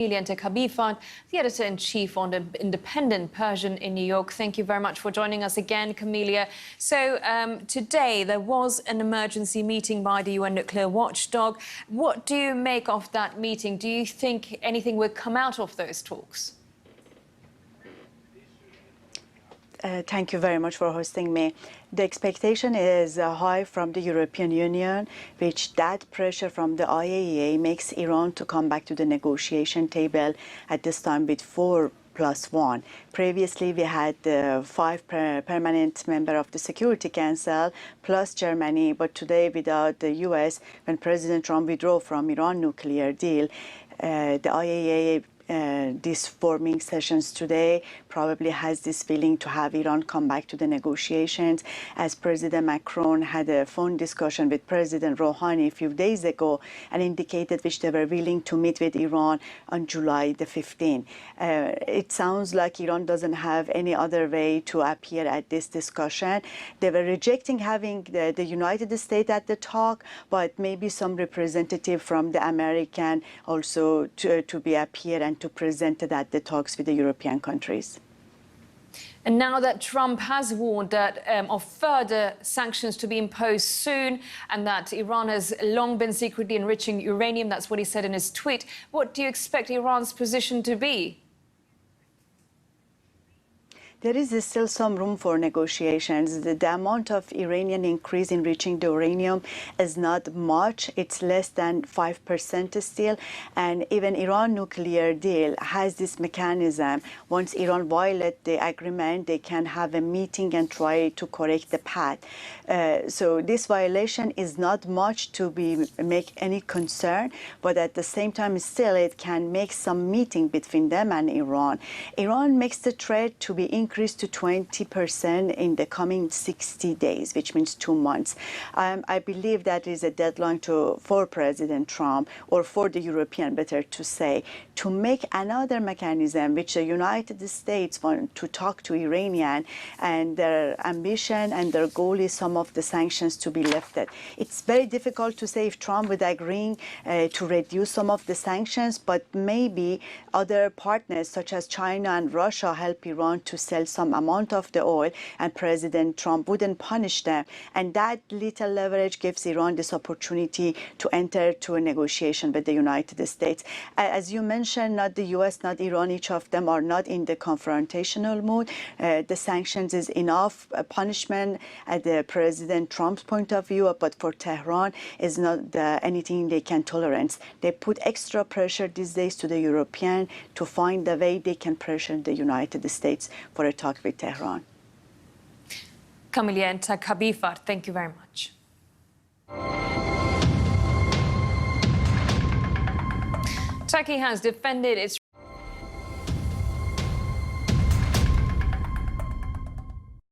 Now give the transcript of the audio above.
Camelia Entekhabifard, the editor-in-chief on the Independent Persian in New York. Thank you very much for joining us again, Camelia. So today there was an emergency meeting by the UN nuclear watchdog. What do you make of that meeting? Do you think anything will come out of those talks? Thank you very much for hosting me. The expectation is high from the European Union, which that pressure from the IAEA makes Iran to come back to the negotiation table at this time with 4+1. Previously, we had 5 permanent members of the Security Council plus Germany, but today without the US, when President Trump withdrew from Iran nuclear deal, the IAEA these forming sessions today probably has this feeling to have Iran come back to the negotiations, as President Macron had a phone discussion with President Rouhani a few days ago and indicated which they were willing to meet with Iran on July the 15th. It sounds like Iran doesn't have any other way to appear at this discussion. They were rejecting having the United States at the talk, but maybe some representative from the American also to be appear and to present it at the talks with the European countries. And now that Trump has warned that of further sanctions to be imposed soon, and that Iran has long been secretly enriching uranium, that's what he said in his tweet, what do you expect Iran's position to be? There is still some room for negotiations. The amount of Iranian increase in reaching the uranium is not much. It's less than 5% still. And even Iran nuclear deal has this mechanism. Once Iran violates the agreement, they can have a meeting and try to correct the path. So this violation is not much to make any concern, but at the same time, still it can make some meeting between them and Iran. Iran makes the threat to be increased to 20% in the coming 60 days, which means 2 months. I believe that is a deadline for President Trump, or for the European, better to say, to make another mechanism which the United States want to talk to Iranian, and their ambition and their goal is some of the sanctions to be lifted. It's very difficult to say if Trump would agree to reduce some of the sanctions, but maybe other partners such as China and Russia help Iran to sell some amount of the oil, and President Trump wouldn't punish them. And that little leverage gives Iran this opportunity to enter to a negotiation with the United States. As you mentioned, not the US, not Iran, each of them are not in the confrontational mood. The sanctions is enough punishment at the President Trump's point of view, but for Tehran is not anything they can tolerate. They put extra pressure these days to the European to find the way they can pressure the United States for a talk with Tehran. Camelia Entekhabifard, thank you very much. Turkey has defended its